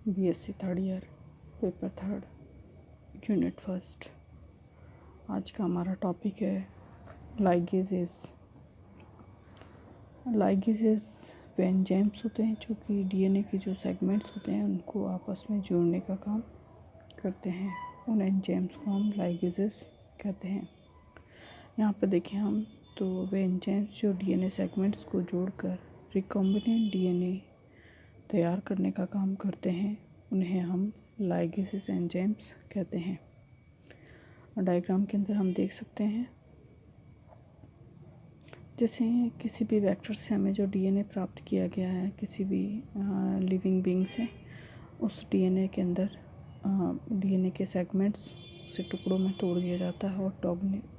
BSc third year, paper third, unit first. आज का हमारा टॉपिक है लाइगेजेस। लाइगेजेस वे एंजाइम्स होते हैं जो कि डीएनए के जो सेगमेंट्स होते हैं उनको आपस में जोड़ने का काम करते हैं। उन एंजाइम्स को हम लाइगेजेस कहते हैं। यहाँ पर देखें हम तो वे एंजाइम्स जो डीएनए सेगमेंट्स को जोड़कर रिकॉम्बिनेंट डीएनए तैयार करने का काम करते हैं, उन्हें हम लाइगेसेस एंजाइम्स कहते हैं। डायग्राम के अंदर हम देख सकते हैं, जैसे किसी भी वेक्टर से हमें जो डीएनए प्राप्त किया गया है किसी भी लिविंग बीइंग से, उस डीएनए के अंदर डीएनए के सेगमेंट्स उसे टुकड़ों में तोड़ दिया जाता है और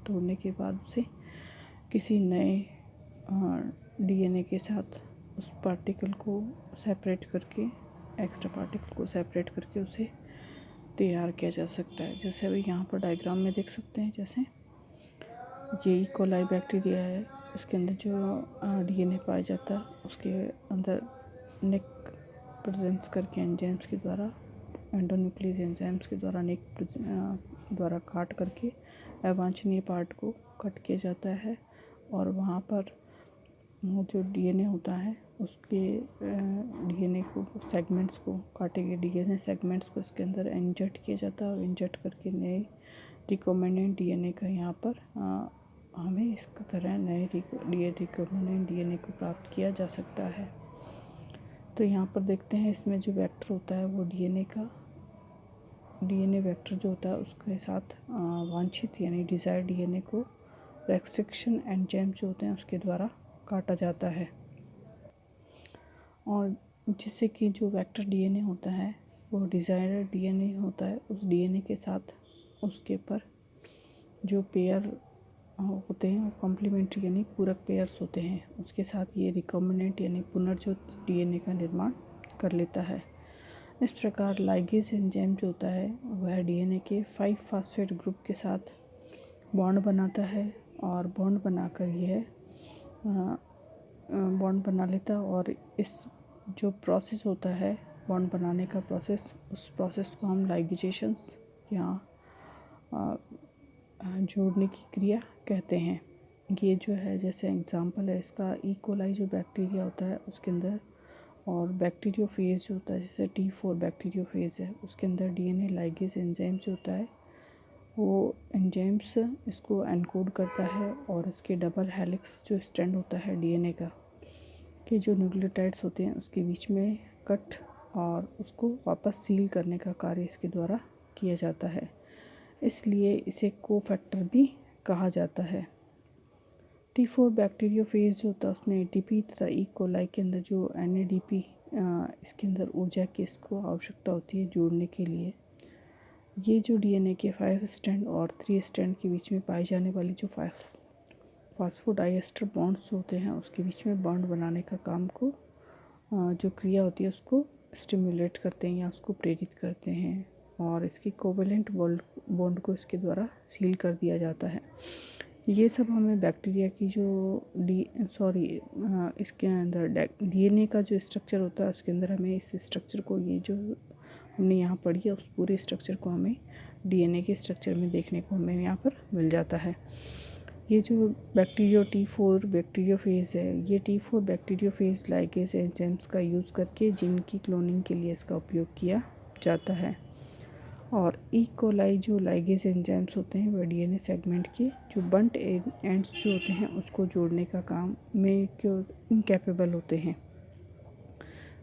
तोड़ने के बाद उसे किसी नए डीएनए के साथ उस पार्टिकल को सेपरेट करके, एक्स्ट्रा पार्टिकल को सेपरेट करके उसे तैयार किया जा सकता है। जैसे अभी यहाँ पर डायग्राम में देख सकते हैं, जैसे ये कोलाई बैक्टीरिया है, उसके अंदर जो डीएनए पाया जाता है उसके अंदर नेक प्रेजेंस करके एंजाइम्स के द्वारा, एंडोन्यूक्लियस एंजाइम्स के द्वारा नेक द्वारा काट करके अवांछनीय पार्ट को कट किया जाता है और वहाँ पर जो डीएनए होता है उसके डीएनए को सेगमेंट्स को काटे गए डीएनए सेगमेंट्स को इसके अंदर इंजर्ट किया जाता है और इंजर्ट करके नए रिकॉम्बिनेंट डीएनए का यहाँ पर हमें इस तरह नए रिकॉम्बिनेंट डीएनए को प्राप्त किया जा सकता है। तो यहाँ पर देखते हैं इसमें जो वेक्टर होता है वो डीएनए वेक्टर जो होता है उसके साथ वांछित यानी डिज़ायर्ड डीएनए को रेस्ट्रिक्शन एंजाइम जो होते हैं उसके द्वारा काटा जाता है, और जिससे कि जो वेक्टर डीएनए होता है वो डिज़ायर्ड डीएनए होता है, उस डीएनए के साथ उसके पर जो पेयर होते हैं वो कॉम्प्लीमेंट्री यानी पूरक पेयर्स होते हैं, उसके साथ ये रिकॉम्बिनेंट यानी पुनर्जोत डीएनए का निर्माण कर लेता है। इस प्रकार लाइगेज एंजाइम जो होता है वह डीएनए के 5 फास्फेट ग्रुप के साथ बॉन्ड बनाता है और बॉन्ड बनाकर यह बॉन्ड बना लेता है, और इस जो प्रोसेस होता है बॉन्ड बनाने का प्रोसेस, उस प्रोसेस को हम लाइगेशंस या जोड़ने की क्रिया कहते हैं। ये जो है जैसे एग्जांपल है इसका ई कोलाई जो बैक्टीरिया होता है उसके अंदर, और बैक्टीरियोफेज जो होता है जैसे T4 बैक्टीरियोफेज है उसके अंदर डीएनए लाइगेज एंजाइम जो होता है वो एंजाइम्स इसको एनकोड करता है और इसके डबल हेलिक्स जो स्ट्रैंड होता है डीएनए का कि जो न्यूक्लियोटाइड्स होते हैं उसके बीच में कट और उसको वापस सील करने का कार्य इसके द्वारा किया जाता है, इसलिए इसे कोफैक्टर भी कहा जाता है। T4 बैक्टीरियोफेज जो होता है उसमें एटीपी तथा ई कोलाई के अंदर जो NADP इसके अंदर ऊर्जा की इसको आवश्यकता होती है जोड़ने के लिए। ये जो डीएनए के 5 स्ट्रैंड और 3 स्ट्रैंड के बीच में पाई जाने वाली जो फास्फोडाइएस्टर बॉन्ड्स होते हैं उसके बीच में बॉन्ड बनाने का काम को जो क्रिया होती है उसको स्टिमुलेट करते हैं या उसको प्रेरित करते हैं, और इसकी कोवेलेंट बॉन्ड को इसके द्वारा सील कर दिया जाता है। ये सब हमें बैक्टीरिया की जो इसके अंदर डीएनए का जो स्ट्रक्चर होता है उसके अंदर हमें इस स्ट्रक्चर को, ये जो हमने यहाँ पढ़ी है उस पूरे स्ट्रक्चर को हमें डीएनए के स्ट्रक्चर में देखने को हमें यहाँ पर मिल जाता है। ये जो T4 बैक्टीरियोफेज है, ये T4 बैक्टीरियोफेज लाइगेज एंजाइम्स का यूज़ करके जीन की क्लोनिंग के लिए इसका उपयोग किया जाता है, और ई कोलाई जो लाइगेज एंजाइम्स होते हैं वह डीएनए सेगमेंट के जो बंट एंड्स जो होते हैं उसको जोड़ने का काम में क्यों इनकैपेबल होते हैं।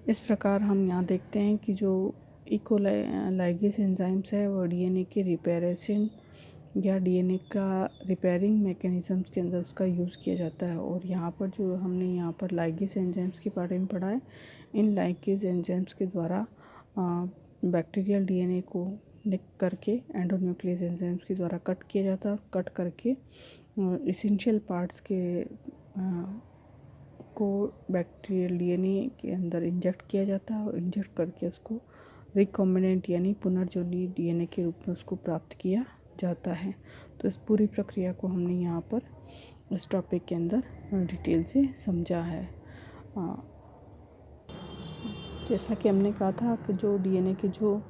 इस प्रकार हम यहाँ देखते हैं कि जो ई कोलाई लाइगेज एंजाइम्स है वो डीएनए के रिपेरेशन या डीएनए का रिपेयरिंग मैकेनिज़म्स के अंदर उसका यूज़ किया जाता है, और यहाँ पर जो हमने यहाँ पर लाइगेज एंजाइम्स के बारे में पढ़ा है, इन लाइगेज एंजाइम्स के द्वारा बैक्टीरियल डीएनए को निक करके एंडोन्यूक्लियस एंजाइम्स के द्वारा कट किया जाता है, कट करके इसेंशियल पार्ट्स के को बैक्टीरियल डीएनए के अंदर इंजेक्ट किया जाता है और इंजेक्ट करके उसको रिकॉम्बिनेंट यानी पुनर्जोड़ी डीएनए के रूप में उसको प्राप्त किया जाता है। तो इस पूरी प्रक्रिया को हमने यहाँ पर इस टॉपिक के अंदर डिटेल से समझा है। जैसा कि हमने कहा था कि जो डीएनए के जो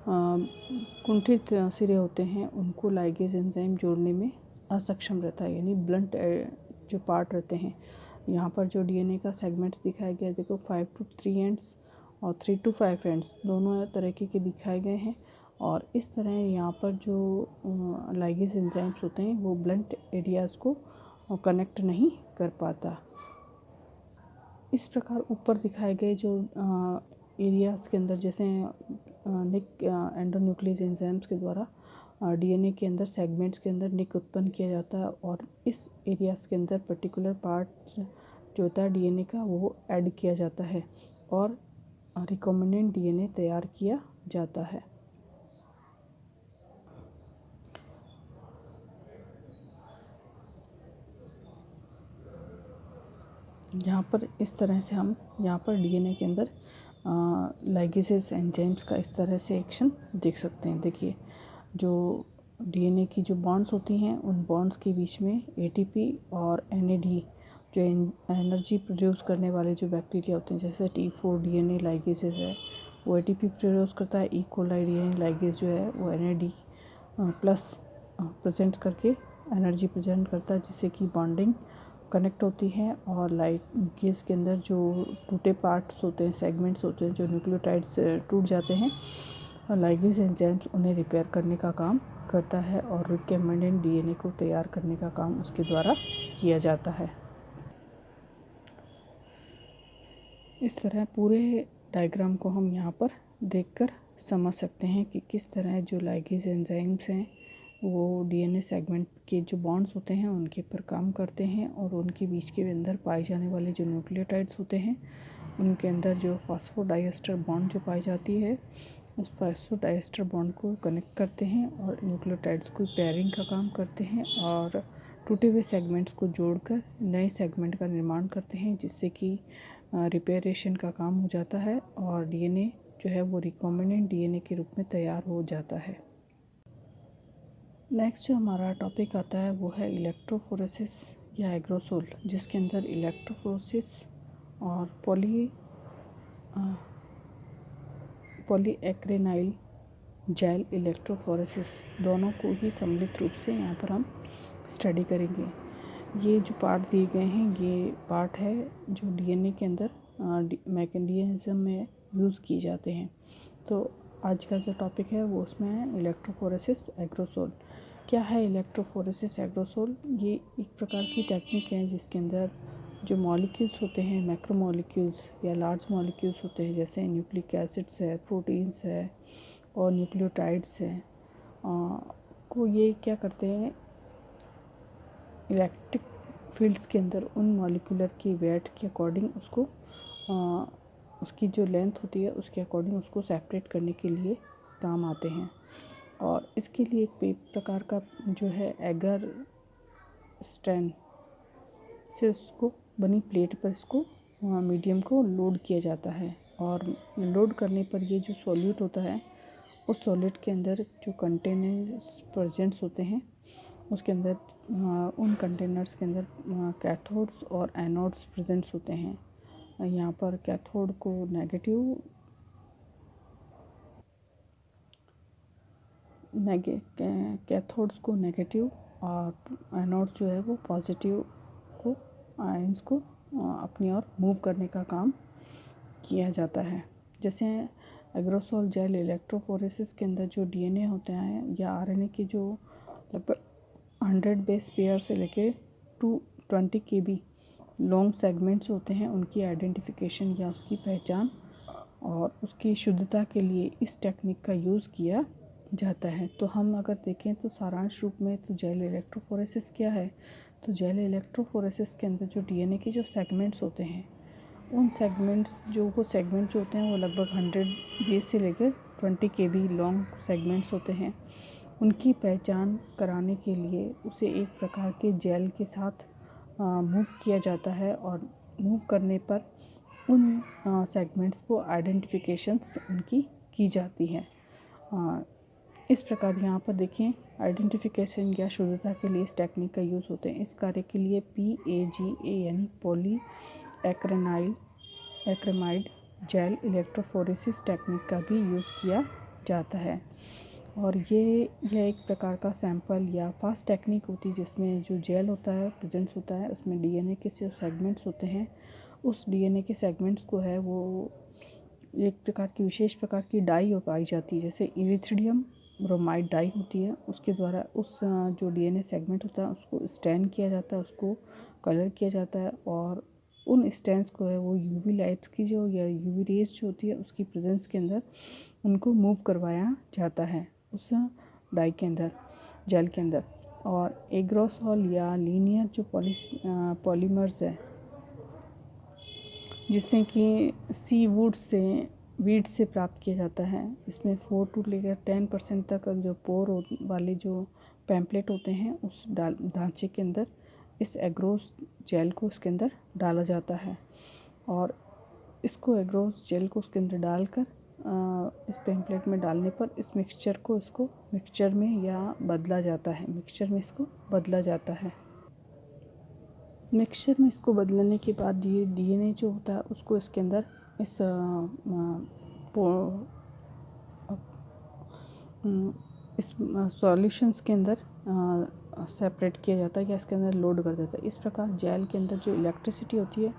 कुंठित सिरे होते हैं उनको लाइगेज एंजाइम जोड़ने में असक्षम रहता है, यानी ब्लंट जो पार्ट रहते हैं। यहाँ पर जो डीएनए का सेगमेंट्स दिखाया गया है, देखो 5 to 3 एंड्स और 3 to 5 एंड्स दोनों तरीके के दिखाए गए हैं। और इस तरह यहाँ पर जो लाइगेज एंजाइम्स होते हैं वो ब्लंट एरियाज़ को कनेक्ट नहीं कर पाता। इस प्रकार ऊपर दिखाए गए जो एरियाज़ के अंदर, जैसे निक एंडोन्यूक्लियस एंजाइम्स के द्वारा डीएनए के अंदर सेगमेंट्स के अंदर निक उत्पन्न किया जाता है, और इस एरियाज़ के अंदर पर्टिकुलर पार्ट जो होता है डीएनए का वो ऐड किया जाता है और रिकॉम्बिनेंट डीएनए तैयार किया जाता है। यहाँ पर इस तरह से हम यहाँ पर डीएनए के अंदर लाइगेसेस एंजाइम्स का इस तरह से एक्शन देख सकते हैं। देखिए, जो डीएनए की जो बॉन्ड्स होती हैं उन बॉन्ड्स के बीच में एटीपी और एनएडी जो एनर्जी प्रोड्यूस करने वाले जो बैक्टीरिया होते हैं, जैसे T4 डीएनए लाइगेसेस है वो एटीपी प्रोड्यूस करता है। ई कोलाई डीएनए लाइगेस जो है वो एनएडी प्लस प्रेजेंट करके एनर्जी प्रेजेंट करता है, जिससे कि बॉन्डिंग कनेक्ट होती है। और लाइगेस के अंदर जो टूटे पार्ट्स होते हैं, सेगमेंट्स होते हैं, जो न्यूक्लियोटाइड्स टूट जाते हैं, लाइगेस एंजाइम्स उन्हें रिपेयर करने का काम करता है और रिकॉम्बिनेंट डीएनए को तैयार करने का काम उसके द्वारा किया जाता है। इस तरह पूरे डायग्राम को हम यहाँ पर देखकर समझ सकते हैं कि किस तरह जो लाइगेस एंजाइम्स हैं वो डीएनए सेगमेंट के जो बॉन्ड्स होते हैं उनके पर काम करते हैं, और उनके बीच के अंदर पाए जाने वाले जो न्यूक्लियोटाइड्स होते हैं उनके अंदर जो फॉस्फोडाइएस्टर बॉन्ड जो पाई जाती है उस फॉस्फोडाइएस्टर बॉन्ड को कनेक्ट करते हैं और न्यूक्लियोटाइड्स को पेयरिंग का काम करते हैं और टूटे हुए सेगमेंट्स को जोड़कर नए सेगमेंट का निर्माण करते हैं, जिससे कि रिपेयरेशन का काम हो जाता है और डीएनए जो है वो रिकॉम्बिनेंट डीएनए के रूप में तैयार हो जाता है। नेक्स्ट जो हमारा टॉपिक आता है वो है इलेक्ट्रोफोरेसिस या एग्रोसोल, जिसके अंदर इलेक्ट्रोफोरेसिस और पॉलीएक्रेनाइल जेल इलेक्ट्रोफोरेसिस दोनों को ही सम्मिलित रूप से यहाँ पर हम स्टडी करेंगे। ये जो पार्ट दिए गए हैं ये पार्ट है जो डीएनए के अंदर मैकेनिज्म में यूज़ किए जाते हैं। तो आज का जो टॉपिक है वो उसमें है इलेक्ट्रोफोरेसिस एग्रोसोल। क्या है इलेक्ट्रोफोरेसिस एग्रोसोल? ये एक प्रकार की टेक्निक है जिसके अंदर जो मॉलिक्यूल्स होते हैं, मैक्रोमॉलिक्यूल्स या लार्ज मॉलिक्यूल्स होते हैं, जैसे न्यूक्लिक एसिड्स है, प्रोटीन्स है और न्यूक्लियोटाइड्स है, को ये क्या करते हैं, इलेक्ट्रिक फील्ड्स के अंदर उन मॉलिक्यूलर की वेट के अकॉर्डिंग उसको उसकी जो लेंथ होती है उसके अकॉर्डिंग उसको सेपरेट करने के लिए काम आते हैं। और इसके लिए एक प्रकार का जो है एगर स्टैंड से उसको बनी प्लेट पर इसको मीडियम को लोड किया जाता है, और लोड करने पर ये जो सॉल्यूट होता है उस सॉलिड के अंदर जो कंटेनर्स प्रेजेंट्स होते हैं उसके अंदर उन कंटेनर्स के अंदर कैथोड्स और एनोड्स प्रेजेंट्स होते हैं। यहाँ पर कैथोड को कैथोड्स को नेगेटिव और एनोड्स जो है वो पॉजिटिव को आयंस को अपनी ओर मूव करने का काम किया जाता है। जैसे एग्रोसोल जेल इलेक्ट्रोफोरेसिस के अंदर जो डीएनए होते हैं या आरएनए के जो लगभग 100 बेस पेयर से लेके 220 kb लॉन्ग सेगमेंट्स होते हैं, उनकी आइडेंटिफिकेशन या उसकी पहचान और उसकी शुद्धता के लिए इस टेक्निक का यूज़ किया जाता है। तो हम अगर देखें तो सारांश रूप में तो जेल इलेक्ट्रोफोरेसिस क्या है, तो जेल इलेक्ट्रोफोरेसिस के अंदर जो डीएनए के जो सेगमेंट्स होते हैं उन सेगमेंट्स जो होते हैं वो लगभग 100 बेस से लेकर 20 kb लॉन्ग सेगमेंट्स होते हैं। उनकी पहचान कराने के लिए उसे एक प्रकार के जेल के साथ मूव किया जाता है, और मूव करने पर उन सेगमेंट्स को आइडेंटिफिकेशंस उनकी की जाती है। इस प्रकार यहाँ पर देखें आइडेंटिफिकेशन या शुद्धता के लिए इस टेक्निक का यूज़ होते हैं। इस कार्य के लिए PAGA यानी पॉलीएक्रेनाइल एक्रेमाइड जेल इलेक्ट्रोफोरेसिस टेक्निक का भी यूज़ किया जाता है। और यह एक प्रकार का सैंपल या फास्ट टेक्निक होती है जिसमें जो जेल होता है प्रेजेंट्स होता है, उसमें डीएनए के जो सेगमेंट्स होते हैं, उस डीएनए के सेगमेंट्स को है वो एक प्रकार की विशेष प्रकार की डाई पाई जाती है, जैसे इरिथ्रियम ब्रोमाइड डाई होती है। उसके द्वारा उस जो डीएनए सेगमेंट होता है उसको स्टैन किया जाता है, उसको कलर किया जाता है, और उन स्टैंस को है वो यूवी लाइट्स की जो या यूवी रेज जो होती है उसकी प्रेजेंस के अंदर उनको मूव करवाया जाता है उस डाई के अंदर, जेल के अंदर। और एग्रोसॉल या लीनियर जो पॉलीमर्स है, जिससे कि सी वीड से प्राप्त किया जाता है। इसमें 4 to लेकर 10% तक जो पोर वाले जो पैम्पलेट होते हैं उस ढांचे के अंदर इस एग्रोस जेल को उसके अंदर डाला जाता है, और इसको एग्रोस जेल को उसके अंदर डालकर इस पैम्पलेट में डालने पर इस मिक्सचर को इसको मिक्सचर में या बदला जाता है, मिक्सचर में इसको बदला जाता है। मिक्सचर में इसको बदलने के बाद ये डीएनए जो होता है उसको इसके अंदर इस सॉल्यूशंस के अंदर सेपरेट किया जाता है या इसके अंदर लोड कर देता है। इस प्रकार जेल के अंदर जो इलेक्ट्रिसिटी होती है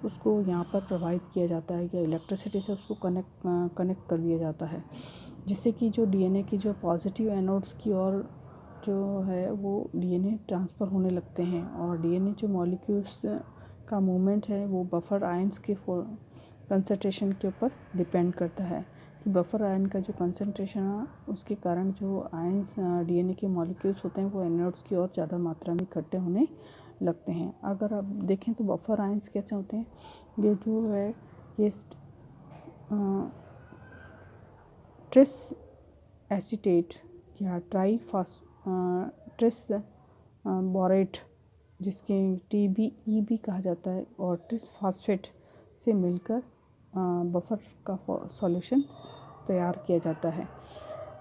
उसको यहाँ पर प्रोवाइड किया जाता है या इलेक्ट्रिसिटी से उसको कनेक्ट कर दिया जाता है, जिससे कि जो डीएनए की जो पॉजिटिव एनोड्स की ओर जो है वो डीएनए ट्रांसफ़र होने लगते हैं, और डीएनए जो मॉलिक्यूल्स का मूवमेंट है वो बफर आयंस के कंसंट्रेशन के ऊपर डिपेंड करता है कि बफर आयन का जो कंसंट्रेशन है उसके कारण जो आयंस डीएनए के मॉलिक्यूल्स होते हैं वो एनोड्स की ओर ज़्यादा मात्रा में इकट्ठे होने लगते हैं। अगर आप देखें तो बफर आयंस कैसे होते हैं, ये जो है ये ट्रिस एसीटेट या ट्रिस बोरेट, जिसके TBE भी कहा जाता है, और ट्रिस फास्फेट से मिलकर बफर का सॉल्यूशन तैयार किया जाता है।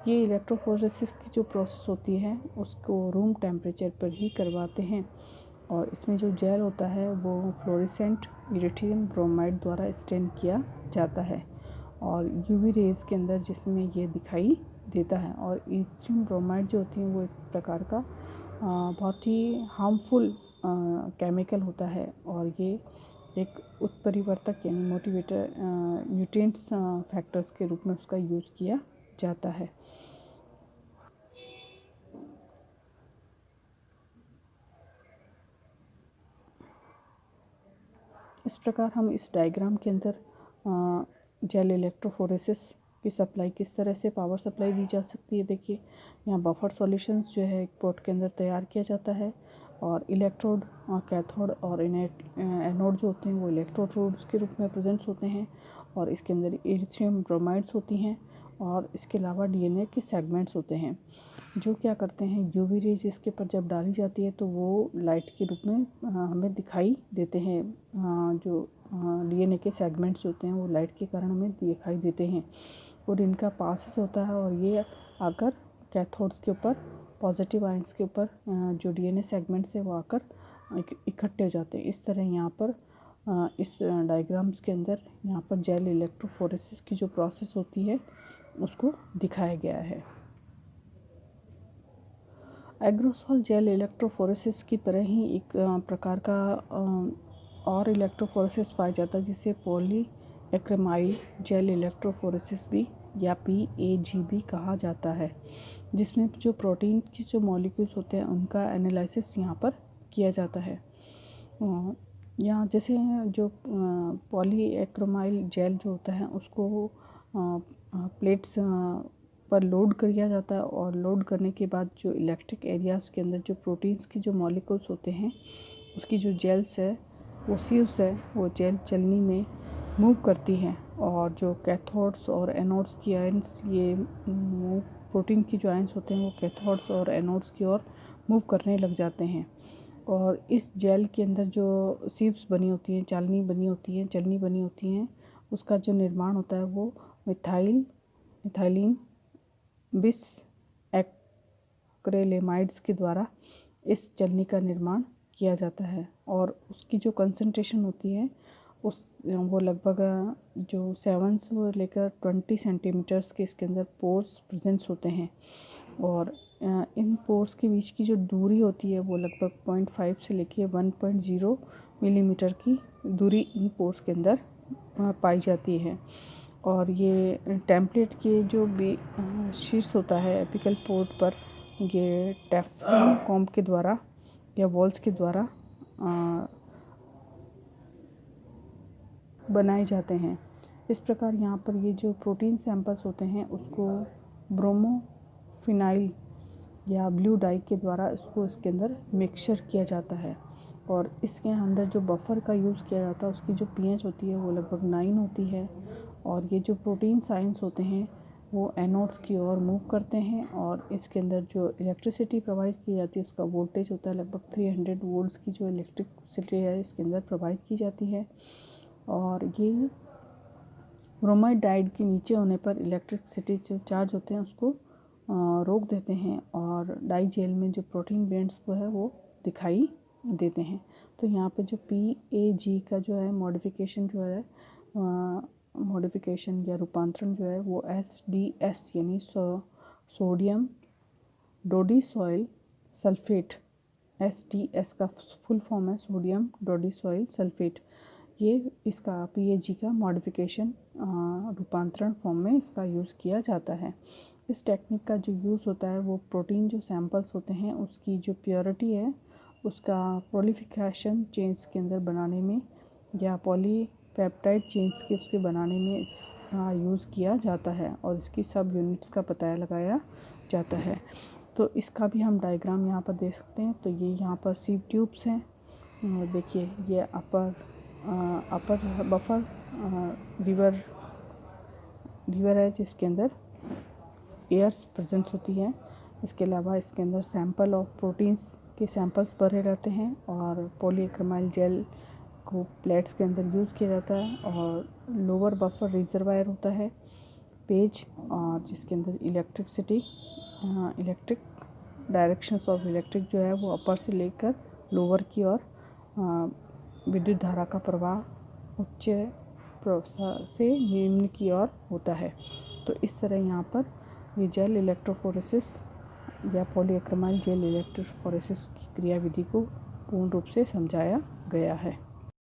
ये इलेक्ट्रोफोरेसिस की जो प्रोसेस होती है उसको रूम टेम्परेचर पर ही करवाते हैं, और इसमें जो जेल होता है वो फ्लोरेसेंट इरिथ्रियम ब्रोमाइड द्वारा स्टेन किया जाता है और यूवी रेज के अंदर जिसमें ये दिखाई देता है। और इरिथ्रियम ब्रोमाइड जो होती है वो एक प्रकार का बहुत ही हार्मफुल केमिकल होता है, और ये एक उत्परिवर्तक यानी मोटिवेटर न्यूट्रिएंट्स फैक्टर्स के रूप में उसका यूज़ किया जाता है। इस प्रकार हम इस डायग्राम के अंदर जेल इलेक्ट्रोफोरेसिस की सप्लाई किस तरह से पावर सप्लाई दी जा सकती है। देखिए यहाँ बफर सॉल्यूशंस जो है एक पोर्ट के अंदर तैयार किया जाता है, और इलेक्ट्रोड कैथोड और एनोड जो होते हैं वो इलेक्ट्रोड्स के रूप में प्रेजेंट्स होते हैं, और इसके अंदर इरिथ्रियम ब्रोमाइड्स होती हैं, और इसके अलावा डीएनए के सेगमेंट्स होते हैं जो क्या करते हैं, यूवी रेज इसके ऊपर जब डाली जाती है तो वो लाइट के रूप में हमें दिखाई देते हैं। जो डीएनए के सेगमेंट्स होते हैं वो लाइट के कारण हमें दिखाई देते हैं, और इनका पासेस होता है, और ये आकर कैथोड्स के ऊपर पॉजिटिव आयंस के ऊपर जो डीएनए सेगमेंट्स है वो आकर इकट्ठे हो जाते हैं। इस तरह यहाँ पर इस डायग्राम्स के अंदर यहाँ पर जेल इलेक्ट्रोफोरेसिस की जो प्रोसेस होती है उसको दिखाया गया है। एग्रोसॉल जेल इलेक्ट्रोफोरेसिस की तरह ही एक प्रकार का और इलेक्ट्रोफोरेसिस पाया जाता है जिसे पॉलीएक्रेमाइल जेल इलेक्ट्रोफोरेसिस भी या PAGB कहा जाता है, जिसमें जो प्रोटीन की जो मॉलिक्यूल्स होते हैं उनका एनालिसिस यहाँ पर किया जाता है। यहाँ जैसे जो पॉलीएक्रेमाइल जेल जो होता है उसको प्लेट्स पर लोड किया जाता है, और लोड करने के बाद जो इलेक्ट्रिक एरियाज़ के अंदर जो प्रोटीन्स की जो मॉलिक्यूल्स होते हैं उसकी जो जेल्स है वो सीव्स है वो जेल चलनी में मूव करती हैं, और जो कैथोड्स और एनोड्स की आयंस ये प्रोटीन की जो आयंस होते हैं वो कैथोड्स और एनोड्स की ओर मूव करने लग जाते हैं। और इस जेल के अंदर जो सीव्स बनी होती हैं, चलनी बनी होती हैं, उसका जो निर्माण होता है वो मिथाइलिन बिस एक्रेलेमाइड्स के द्वारा इस चलनी का निर्माण किया जाता है, और उसकी जो कंसंट्रेशन होती है वो लगभग जो 7 से लेकर 20 सेंटीमीटर्स के इसके अंदर पोर्स प्रेजेंट्स होते हैं। और इन पोर्स के बीच की जो दूरी होती है वो लगभग 0.5 से लेके 1.0 मिलीमीटर की दूरी इन पोर्स के अंदर पाई जाती है। और ये टेम्पलेट के जो भी शीर्ष होता है एपिकल पोर्ट पर, ये टेफ्लॉन कॉम्ब के द्वारा या वॉल्स के द्वारा बनाए जाते हैं। इस प्रकार यहाँ पर ये जो प्रोटीन सैंपल्स होते हैं उसको ब्रोमोफिनाइल या ब्लू डाई के द्वारा इसके अंदर मिक्सचर किया जाता है। और इसके अंदर जो बफर का यूज़ किया जाता है उसकी जो pH होती है वो लगभग 9 होती है। और ये जो प्रोटीन साइंस होते हैं वो एनोड्स की ओर मूव करते हैं। और इसके अंदर जो इलेक्ट्रिसिटी प्रोवाइड की जाती है उसका वोल्टेज होता है लगभग 300 वोल्ट्स की जो इलेक्ट्रिसिटी है इसके अंदर प्रोवाइड की जाती है। और ये ब्रोमाइड डाइड के नीचे होने पर इलेक्ट्रिसिटी जो चार्ज होते हैं उसको रोक देते हैं और डाई जेल में जो प्रोटीन बेंड्स वो है वो दिखाई देते हैं। तो यहाँ पे जो PAG का जो है मॉडिफिकेशन जो है मॉडिफिकेशन या रूपांतरण जो है वो SDS यानी सोडियम डोडिसॉइल सल्फेट, SDS का फुल फॉर्म है सोडियम डोडिसॉइल सल्फेट। ये इसका PAG का मॉडिफिकेशन रूपांतरण फॉर्म में इसका यूज़ किया जाता है। इस टेक्निक का जो यूज़ होता है वो प्रोटीन जो सैंपल्स होते हैं उसकी जो प्योरिटी है उसका पॉलीफिकेशन चेन्स के अंदर बनाने में या पॉलीपेप्टाइड चेन्स के उसके बनाने में इसका यूज़ किया जाता है और इसकी सब यूनिट्स का पता लगाया जाता है। तो इसका भी हम डायग्राम यहाँ पर देख सकते हैं। तो ये यहाँ पर सीव ट्यूब्स हैं और देखिए ये अपर बफर रिवर है जिसके अंदर एयर्स प्रेजेंट होती है। इसके अलावा इसके अंदर सैंपल ऑफ प्रोटीन्स के सैंपल्स भरे रहते हैं और पॉलीएक्रमाइल जेल को प्लेट्स के अंदर यूज़ किया जाता है। और लोअर बफर रिजर्वायर होता है पेज और जिसके अंदर इलेक्ट्रिक डायरेक्शंस ऑफ इलेक्ट्रिक जो है वो अपर से लेकर लोअर की ओर विद्युत धारा का प्रवाह उच्च से निम्न की ओर होता है। तो इस तरह यहाँ पर ये जेल इलेक्ट्रोफोरेसिस या पॉलीएक्रमाइल जेल इलेक्ट्रोफोरेसिस की क्रियाविधि को पूर्ण रूप से समझाया गया है।